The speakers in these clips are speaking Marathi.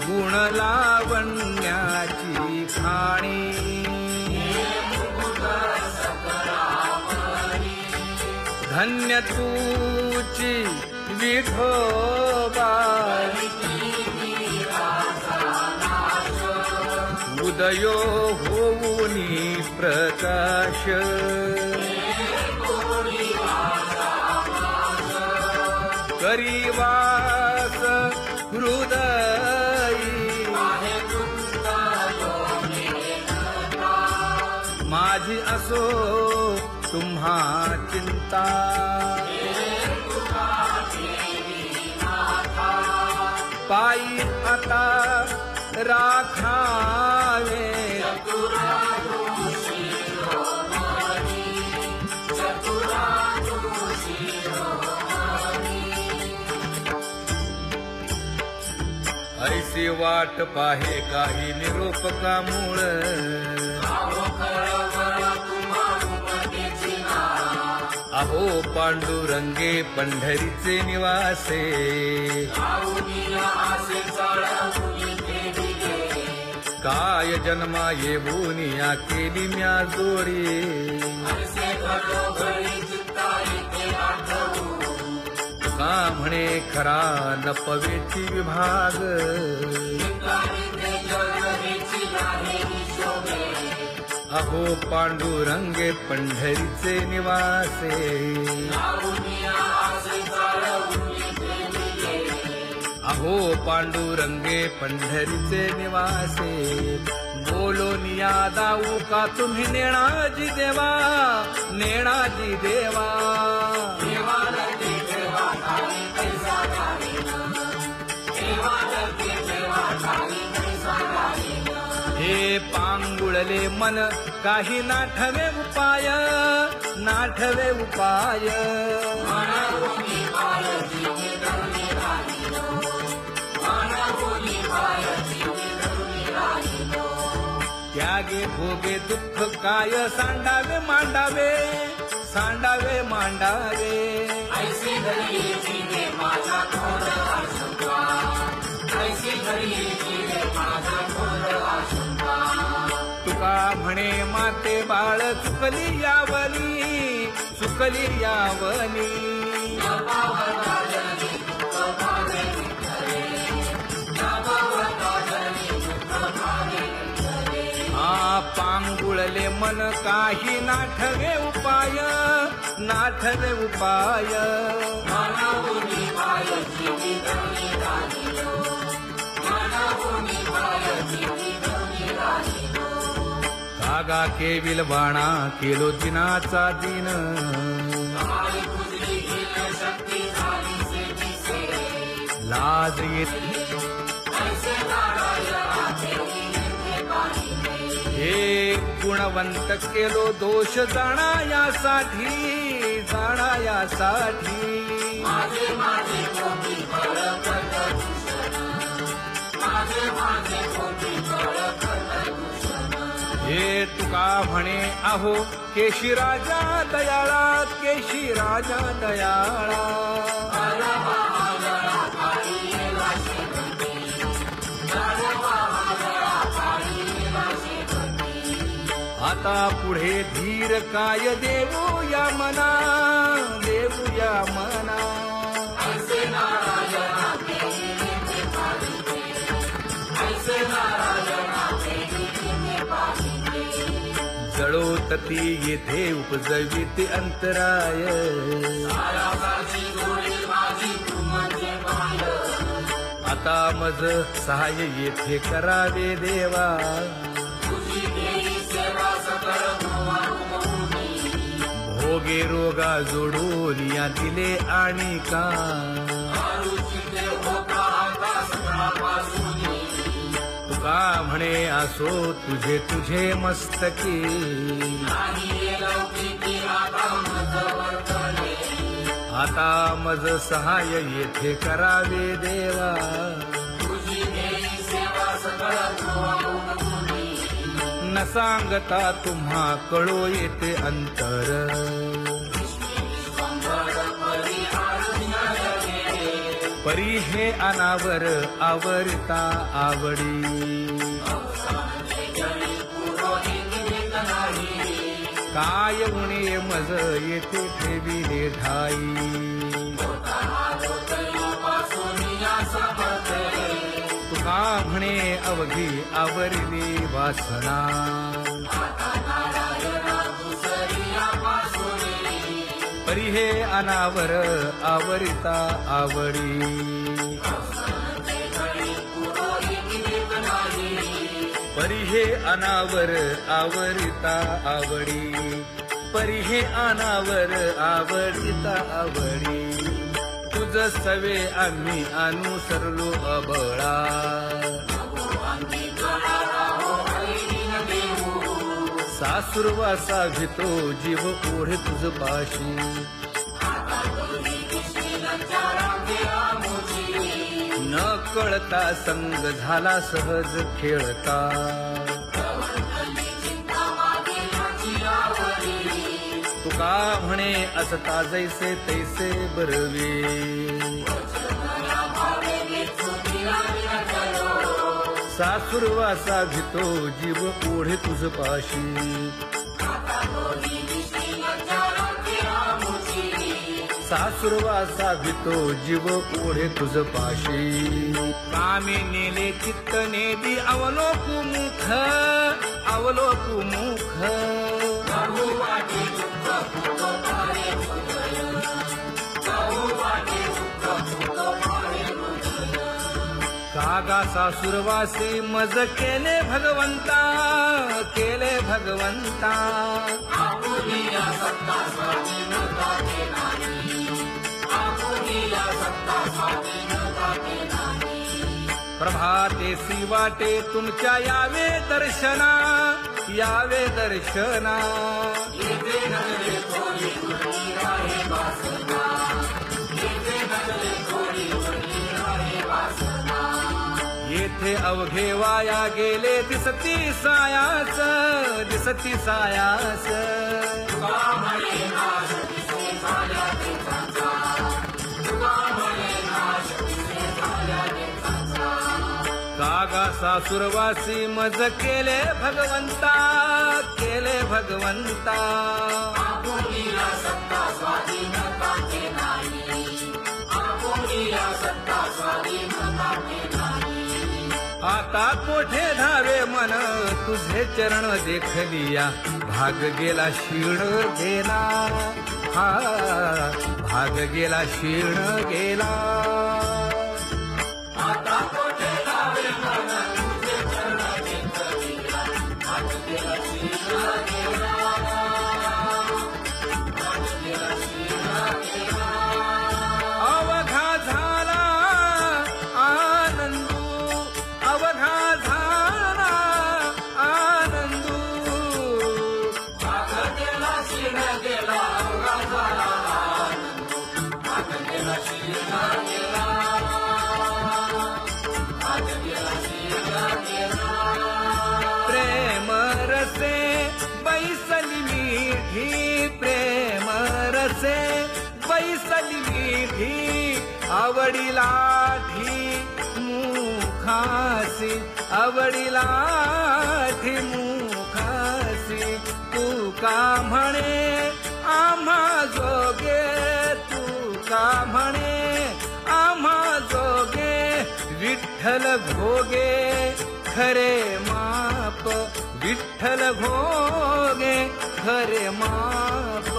गुण लावण्याची खाणी धन्य तूची विठोबा उदयो होऊनी प्रकाश करीवास हृदयी माझी असो तुम्हा चिंता पायी आता राखावे ऐसी वाट पाहे काही निरोप का मूळ अहो पांडुरंगे पंढरीचे निवासे काय जन्मा येऊन या केली म्या जोडी का म्हणे खरा नपवेची विभाग अहो पांडुरंगे पंढरीचे निवासे अहो पांडुरंगे पंढरीचे निवासे बोलोनिया दाऊ का तुम्ही नेणाजी देवा नेणाजी देवा हे पांगुळले मन काही नाठवे उपाय नाठवे उपाय त्यागे भोगे दुःख काय सांडावे मांडावे सांडावे मांडावे तुका म्हणे माते बाळ चुकली यावनी चुकली यावनी पांगुळले मन काही नाठवे उपाय नाठवे उपाय कागा केविल बाणा केलो दिनाचा दिन लाज येत हे गुणवंत केलो दोष जाणायासाठी हे तुका म्हणे अहो केशी राजा दयाळा केशी राजा दयाळा आता पुढे धीर काय देऊ या मना जळोतती येथे उपजविते अंतराय आता मज सहाय्य येथे करावे देवा भोगे रोगा जोडून या दिले आणि का तुका म्हणे असो तुझे तुझे मस्तकी आता मज सहाय्य येथे करावे देवा न सांगता तुम्हा कळो येते अंतर परी हे अनावर आवरता आवडी काय उणे मज येथे ठेविले ठाई तुका म्हणे अवघी आवरली वासना परी हे अनावर आवरिता आवडी परी हे अनावर आवरिता आवडी परी हे अनावर आवडिता आवडी तुझ सवे आम्ही अनुसरलो अबळा सासुरवासा भितो जीव ओढे तुझ पाशी न कळता संग झाला सहज खेळता तुका म्हणे असता जैसे तैसे बरवे सासुरवासा भितो जीव ओढे तुझ पाशी सासुरवासा भितो जीव ओढे तुझ पाशी कामे नेले चित्त नेदी अवलोकु मुख अवलोकु मुख कागा सासुरवासी मज केले भगवंता केले भगवंता प्रभाते वाटे तुमच्या यावे दर्शना यावे दर्शना येथे अवघे वाया गेले दिसती सायास दिसती सायास कागा सासुरवासी मज केले भगवंता केले भगवंता आता कोठे धावे मन तुझे चरण देखलिया भाग गेला क्षीण गेला हा भाग गेला क्षीण गेला आता कोठे धावे मन तुझे चरण देखलिया भाग गेला क्षीण गेला अवघा झाला आनंदू अवघा झाला आनंदू भाग गेला क्षीण गेला अवघा झाला आनंदू भाग गेला क्षीण गेला भाग गेला क्षीण गेला प्रेम रसे बैसली मीठी प्रेम रसे बैसली मीठी आवडीला ठी मुखासी आवडीला ठी मुखासी तू का म्हणे आम्हा जोगे तू का म्हणे आम्हा जोगे विठ्ठल भोगे खरे माप विठ्ठल भोगे खरे माप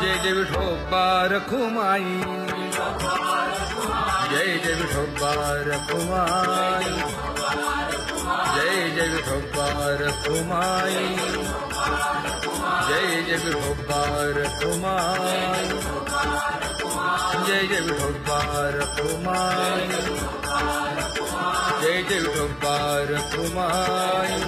जय जय विठोबा रखुमाई जय जय विठोबा रखुमाई जय जय विठोबा रखुमाई जय जय विठोबा रखुमाई जय जय विठोबा रखुमाई जय जय विठोबा रखुमाई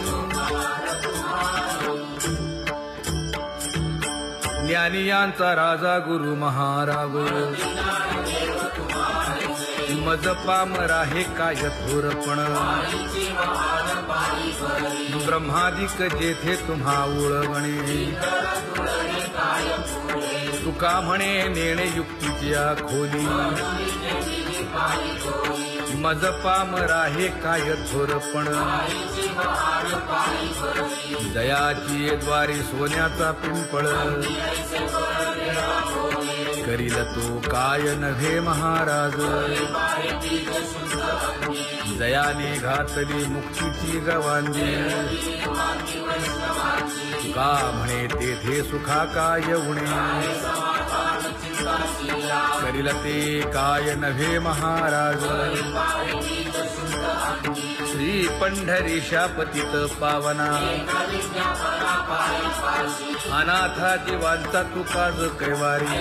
ज्ञानियांचा राजा गुरु महाराज मज पामरा हे काय थोरपण ब्रह्मादिक जेथे तुम्हा उळवणे तुका म्हणे नेणे युक्तीच्या खोली मज पामरा हे काय थोरपण दयाची द्वारी सोन्याचा पिंपळ करील तो काय नव्हे महाराज दयाने घातली मुक्तीची गवांदी का म्हणे तेथे सुखा काय उणे करील ते काय नव्हे महाराज श्री पंढरीशा पतित पावना अनाथा जीवांचा तुकाज कैवारी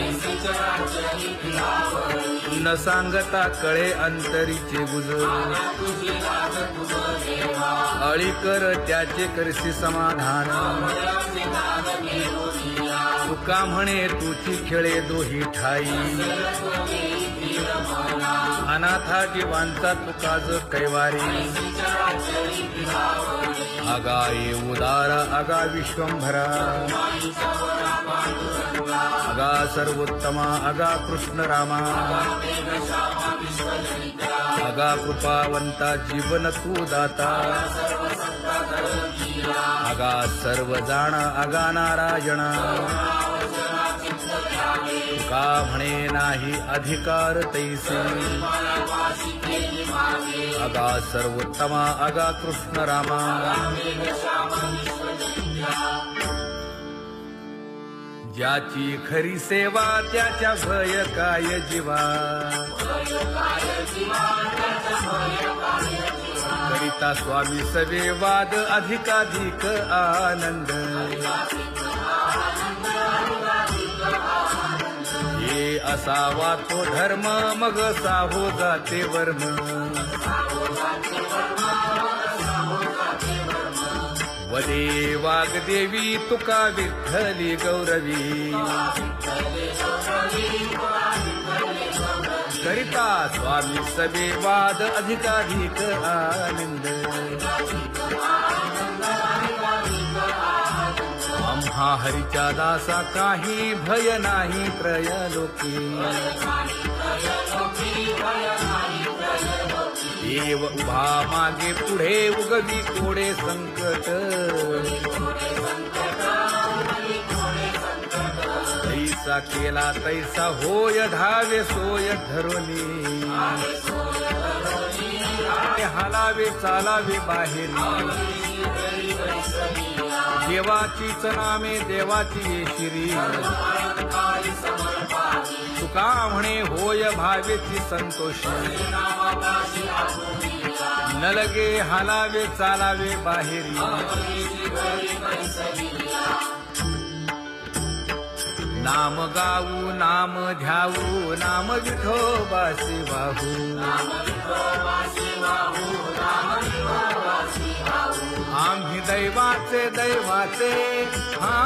न सांगता कळे अंतरीचे गुज अळी कर त्याचे करसी समाधान तुका म्हणे तुची खेळे दोही ठाई अनाथा जीवांचा तुकाज कैवारी आगा ये उदार आगा विश्वंभरा आगा सर्वोत्तमा आगा कृष्ण रामा आगा कृपावंता जीवन तू दाता आगा सर्व जाणा आगा नारायणा का म्हणे नाही अधिकार तैसे आगा सर्वोत्तमा आगा कृष्ण रामा ज्याची खरी सेवा त्याच्या भय काय जीवा करिता स्वामी सवे वाद अधिकाधिक आनंद हे असावा तो धर्म मग साहो जाते वर्म वदे वाग्देवी तुका विठ्ठली गौरवी करिता स्वामी सवे वाद अधिकाधिक आनंद आम्हा हरीच्या दासा काही भय नाही त्रयलोकी देव उभा मागे पुढे उगवी कोडे संकट तैसा केला तैसा होय धावे सोय धरोनी हालावे चालावे बाहेरी देवाचीच नामे देवाची शिरी तुका म्हणे होय भावेची संतोष न लगे हालावे चालावे बाहेरी नाम गाऊ नाम ध्याऊ नाम विठोबासी वाहू आम्ही दैवाचे दैवाचे हा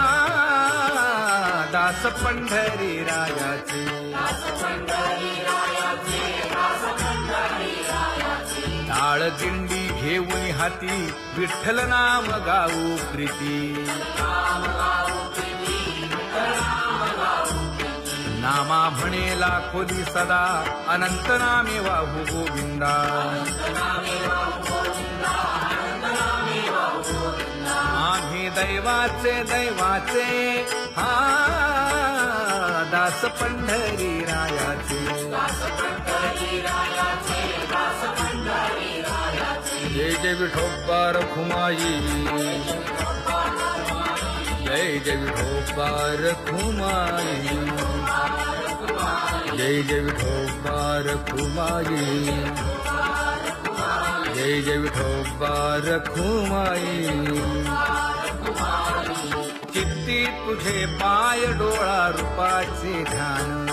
दास पंढरी रायाचे टाळ दिंडी घेऊन हाती विठ्ठल नाम गाऊ प्रीती नामा म्हणे लाखोली सदा अनंत नामे वाहू गोविंदा आम्ही दैवाचे दैवाचे हा दास पंढरी रायाचे जय जय विठोबा रखुमाई जय जय विठोबा रखुमाई जय जय विठोबा रखुमाई जय जय विठोबा रखुमाई चित्ती तुझे पाय डोळा रूपाचे ध्यान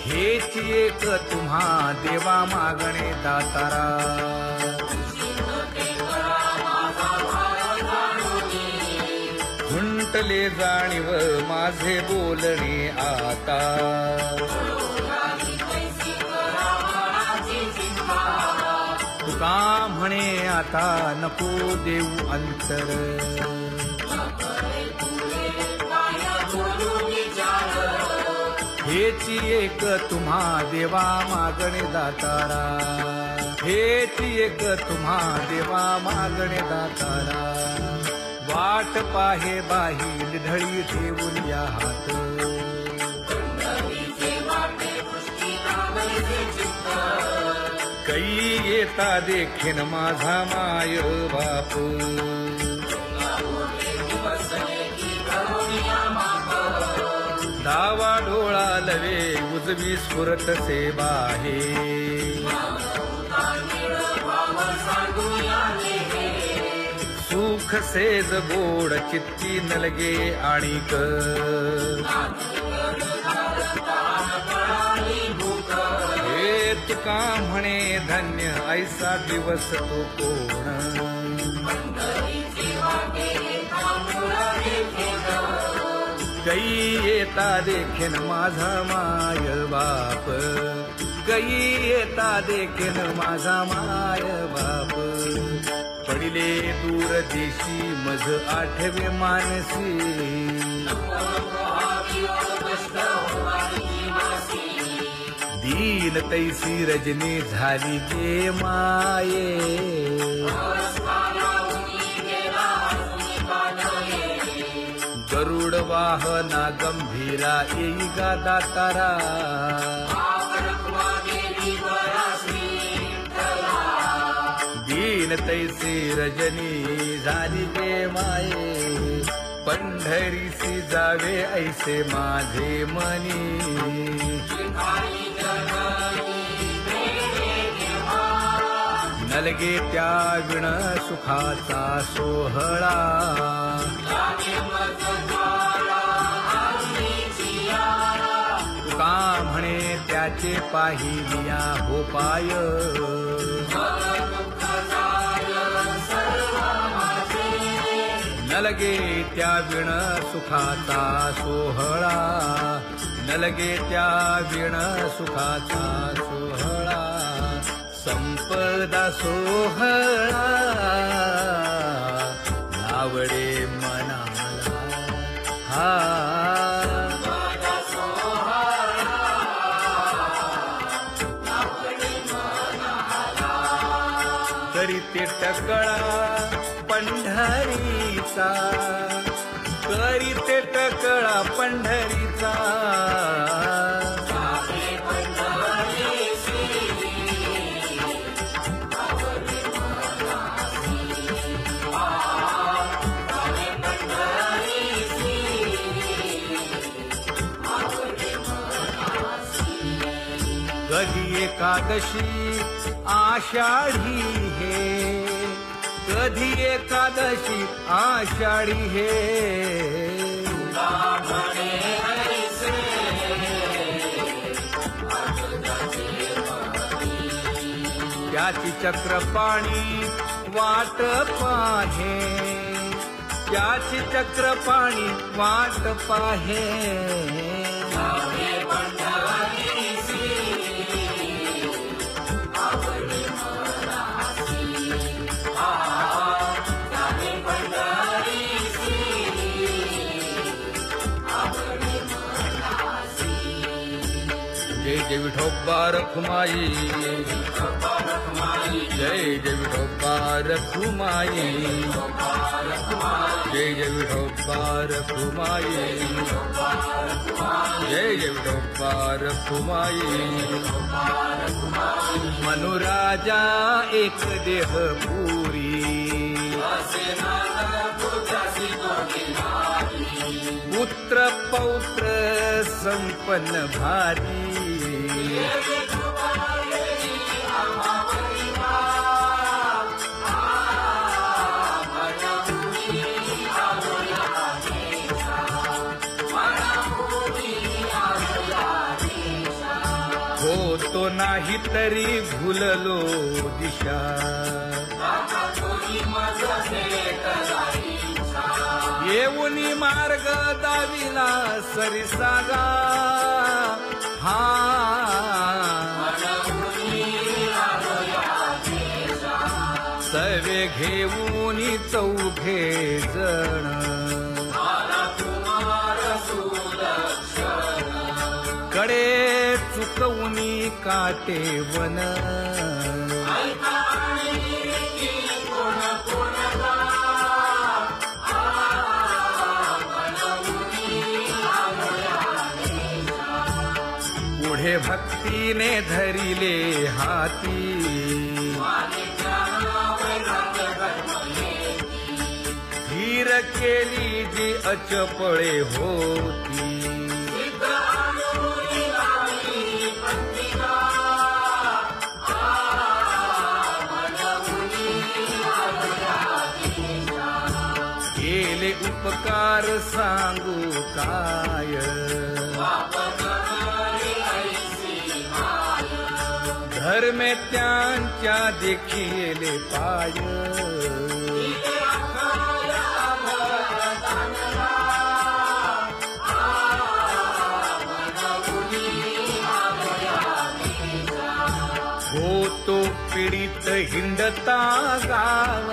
हेच एक तुम्हा देवा मागणे दातारा तुटले जाणीव माझे बोलणे आता. तुका म्हणे आता नको देऊ अंतर. हेची एक तुम्हा देवा मागणे दातारा. हेची एक तुम्हा देवा मागणे दातारा. वाट पाहे बाही ढळी ठेवून या हात. कै येता देखीन माझा माय बाप. डावा डोळा लवे उजवी स्फुरत से बाहे. सुख सेज गोड चित्ती नलगे आणिक. हे तुका म्हणे धन्य ऐसा दिवस तो कोण. कै येता देखीन माझा माय बाप. कै येता देखीन माझा माय बाप. पडिले दूर देशी मज आठवे मानसी. दीन तैसी रजनी झाली गे माये. गरुड वाहना गंभीरा येई गा दातारा. दीन तैसी रजनी झाली गे माये. पंढरीसी जावे ऐसे माझे मनी. नलगे त्या विण सुखाचा सोहळा. तुका म्हणे त्याचे पाहिलिया हो पाय. नलगे त्या विण सुखाचा सोहळा. नलगे त्या विण सुखाचा सोहळा. संपदा सोहळा नावडे मनाला. हा करीते टकळा पंढरीचा. करीते टकळा पंढरीचा. कधी एकादशी आषाढी हे. कधी एकादशी आषाढी हे. त्याची चक्रपाणी वाट पाहे. त्याची चक्रपाणी वाट पाहे. जय जय विठोबा रखुमाई. जय जय विठोबा रखुमाई. जय जय विठोबा रखुमाई. जय जय विठोबा रखुमाई. मनुराजा एक देह पुरी. पुत्र पौत्र संपन्न भारी. होतो नाही तरी भुललो दिशा. येऊनी मार्ग दाविला सरिसागा हा सर्वे घेऊनी चौघे जण कडे चुकवूनी काटे वन पुढे भक्तीने धरिले हाती धीर केली जी अचपळे होती केले उपकार सांगू काय धर्मे त्यांच्या देखिले पाय होतो पीडित हिंडता गाव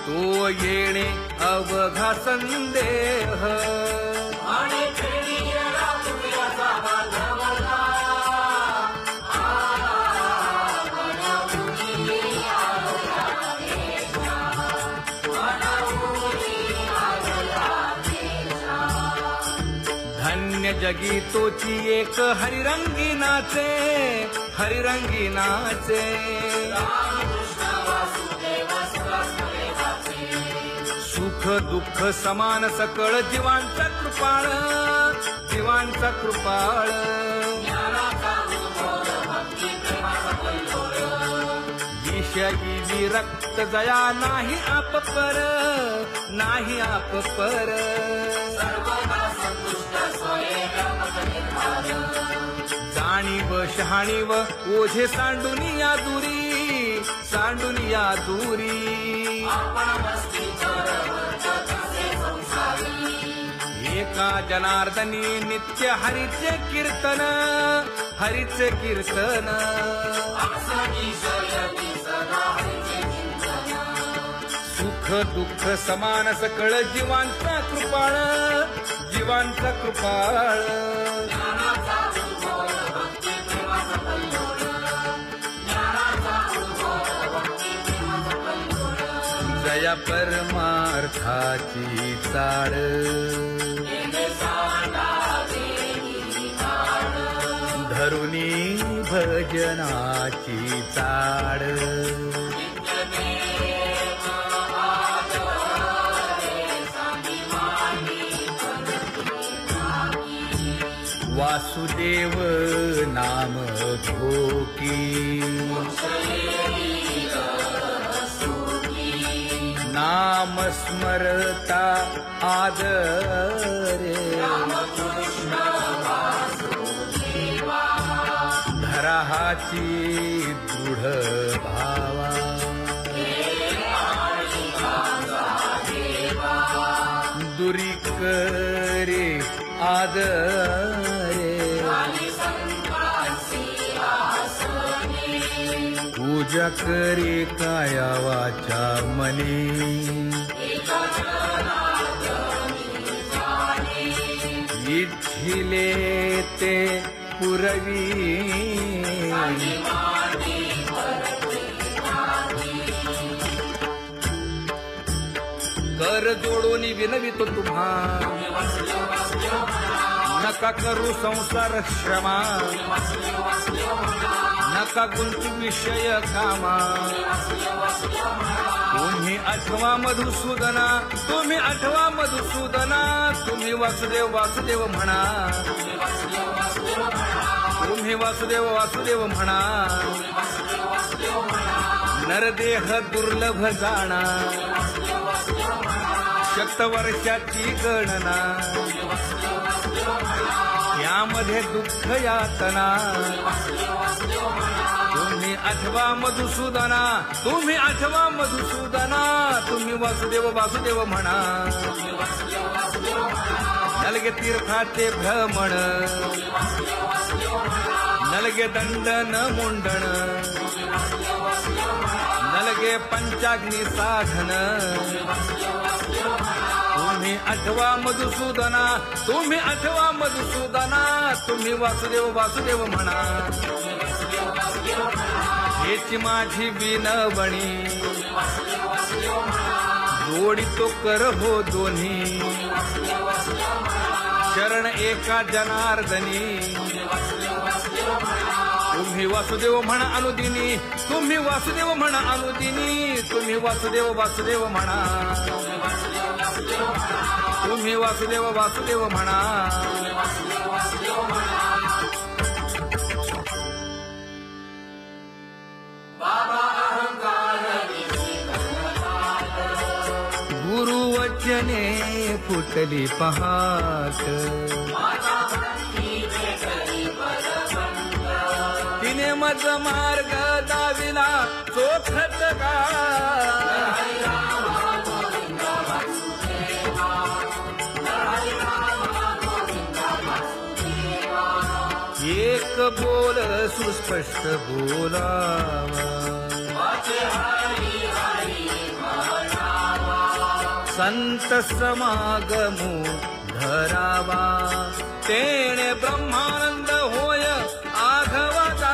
तो येणे अवघा संदेह धन्य जगी तोची एक हरिरंगी नाचे हरिरंगी नाचे सुख दुःख समान सकळ जीवांचा कृपाळ जीवांचा कृपाळ विषयी विरक्त जया नाही आपपर नाही आपपर जाणीव शहाणीव ओझे सांडुनिया दूरी एका जनार्दनी नित्य हरीचे कीर्तन सुख दुःख समान सकळ जीवांचा कृपाळ जया परमार्थाची चाळ धरुनी भजनाची चाळ वासुदेव नाम घोकी नाम स्मरता आदरे धराहाची दृढ भावा दुरी करे आदरे पूजा करे काया वाचा मनी इच्छिले ते पुरवी कर जोडून विनवितो तुम्हा नका करू संसार श्रमा नका गुंतू विषय कामा तुम्ही आठवा मधुसूदना तुम्ही वासुदेव म्हणा तुम्ही वासुदेव म्हणा नरदेह दुर्लभ जाणा शतवर्षाची गणना या यामध्ये दुःख यातना तुम्ही अथवा मधुसूदना तुम्ही अथवा मधुसूदना तुम्ही वासुदेव वासुदेव म्हणा नलगे तीर्थाचे भ्रमण नलगे दंडन मुंडण नलगे पंचाग्नी साधन तुम्ही अथवा मधुसूदना तुम्ही अथवा मधुसूदना तुम्ही वासुदेव वासुदेव म्हणा हेची माझी विनवणी जोडितो कर हो दोन्ही शरण एका जनार्दनी तुम्ही वासुदेव म्हणा अनुदिनी तुम्ही वासुदेव म्हणा अनुदिनी तुम्ही वासुदेव वासुदेव म्हणा तुम्ही वासुदेव वासुदेव म्हणा गुरुवचने फुटली पहाट तिने मज मार्ग दाविला चोखत का एक बोल सुस्पष्ट बोलावा संत समागमू धरावा तेणे ब्रह्मानंद होय आघवता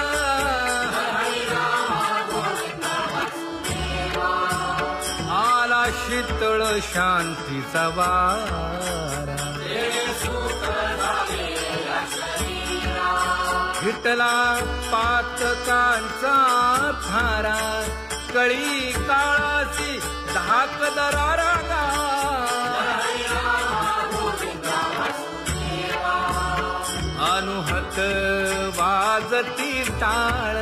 आला शीतळ शांतीचा वारा हिटला पातकांचा थारा कळी काळाची धाक दरारा अनुहत वाजती टाळ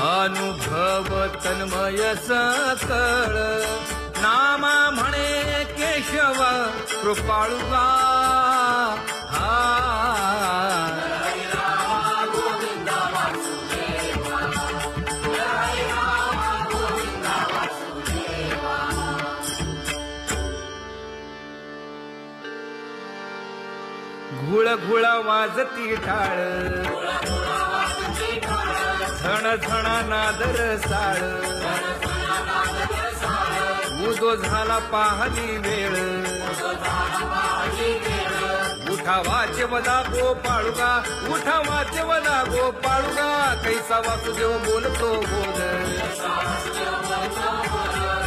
अनुभव तन्मय सकळ नामा म्हणे केशव कृपाळुगा घुळ घुळ वाजती टाळ झण झणा नादर साळ उदो झाला पाहली वेळ उठा वाचे वदा गोपाळुगा उठा वाचे वदा गोपाळुगा कैसा वासुदेव बोलतो बोल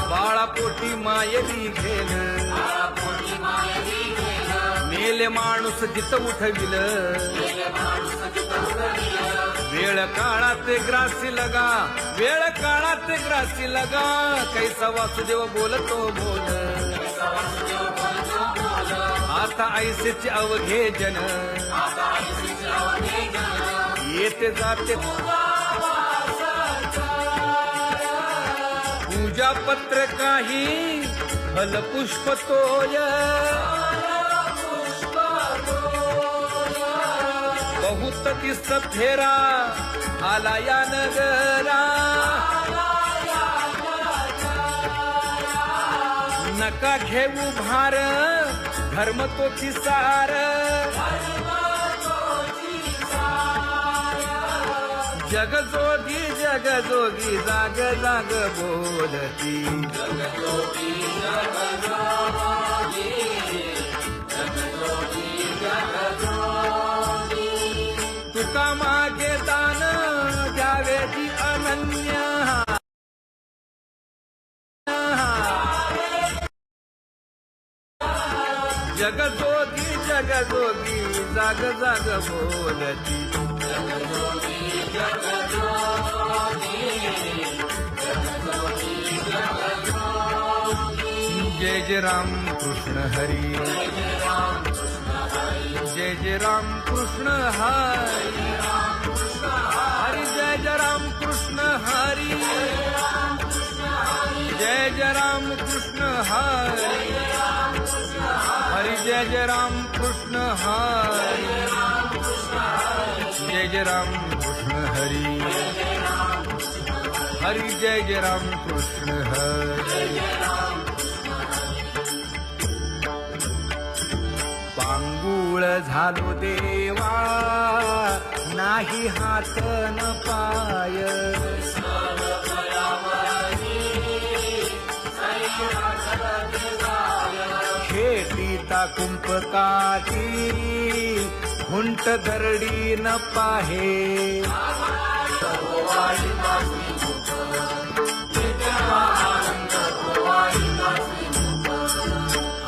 बाळा पोटी मायली घेल मेले माणूस जित उठविल वेळ काळात ग्रासी लगा वेळ काळात ग्रासी लगा कैसा वासुदेव बोलतो बोल आता ऐसेचे अवघे जन येते जाते पूजा पत्र काही फल पुष्प तोय बहुत तिस्त फेरा आला या नगरा नका घेऊ भार धर्म तो सार जगजोगी जगजोगी जाग जाग बोलती तुका मागे दान द्यावे ती अनन्य जगजोगी जगजोगी जाग जाग बोलती जय जय राम कृष्ण हरी जय जय राम कृष्ण हरी हरी जय जय राम कृष्ण हरी जय जय राम कृष्ण हरी जय राम कृष्ण हरी, जय जय राम कृष्ण हरी, हरी जय जय राम कृष्ण हरी. पांगुळ झालो देवा नाही हात न पाय, खेटीता कुंपकाठी हुंट दरडी न पाहे,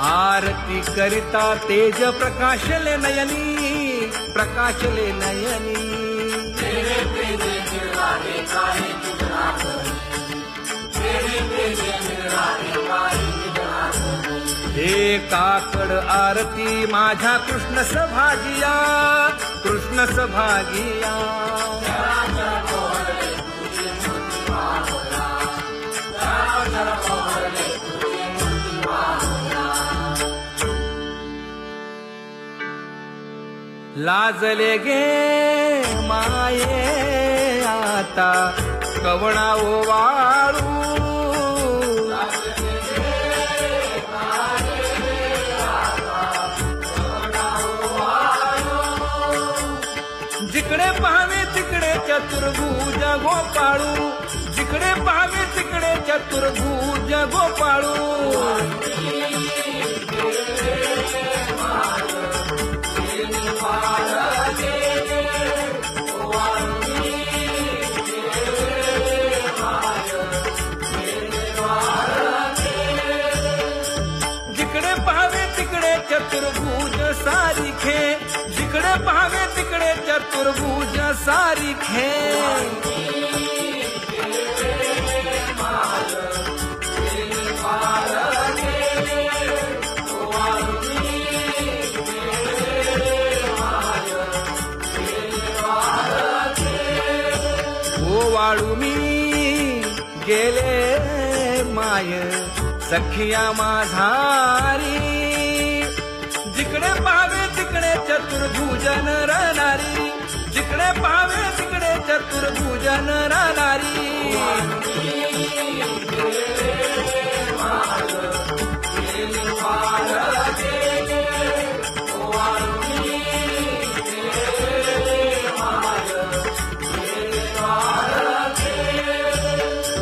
आरती करिता तेज प्रकाशले नयनी, प्रकाशले नयनी. एकाकड आरती माझ्या कृष्ण सभागिया, कृष्ण सभागिया. लाजले गे माये आता कवणा ओवाळू, जिकडे पाहावे तिकडे चतुर्भुज गोपाळू, जिकडे पाहावे तिकडे चतुर्भुज गोपाळू. जिकडे पाहावे तिकडे चतुर्भुज सारिखे, जिकडे पाहावे तिकडे चतुर्भुज सारिखे. ओवाळू मी गेले माय सखिया माझारी, जिकडे पाहावे तिकडे चतुर्भुज नरनारी, जिकडे पाहावे तिकडे चतुर्भुज नरनारी.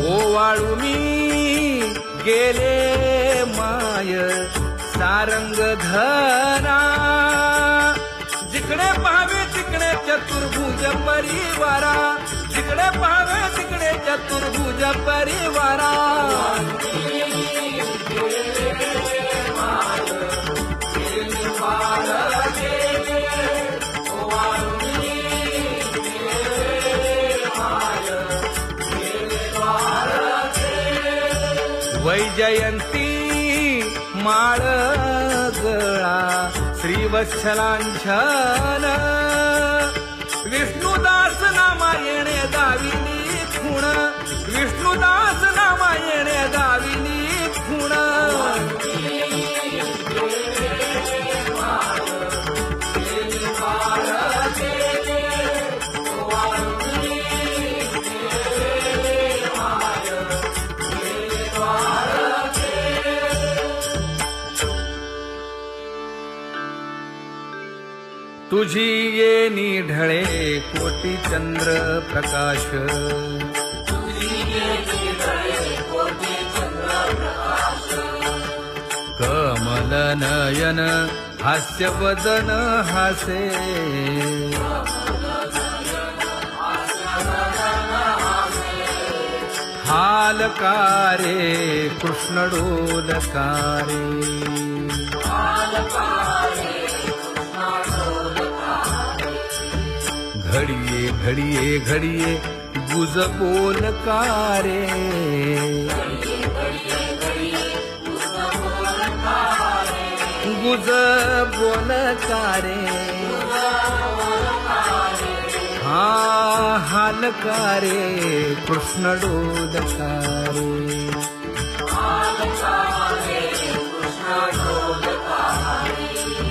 ओवाळू मी गेले माय सारंग धरा, जिकडे पाहावे तिकडे चतुर्भुज परिवारा, जिकडे पाहावे तिकडे चतुर्भुज परिवारा. वैजयंती माळ गळा श्रीवत्सलांछन, विष्णुदास नामायणे दाविनी खूण, विष्णुदास नामायणे दाविनी खूण. तुझी येनी ढळे कोटी चंद्र प्रकाश, कमल नयन हास्य वदन हासे, हालकारे कृष्ण डोलकारे, घडिये घडिये घडिये गुज बोलकारे, गुज बोलकारे. हा हालकारे कृष्ण डोलकारे.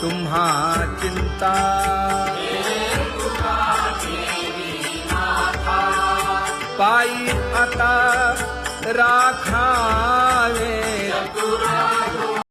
तुम्हा चिंता पायी आता राखावे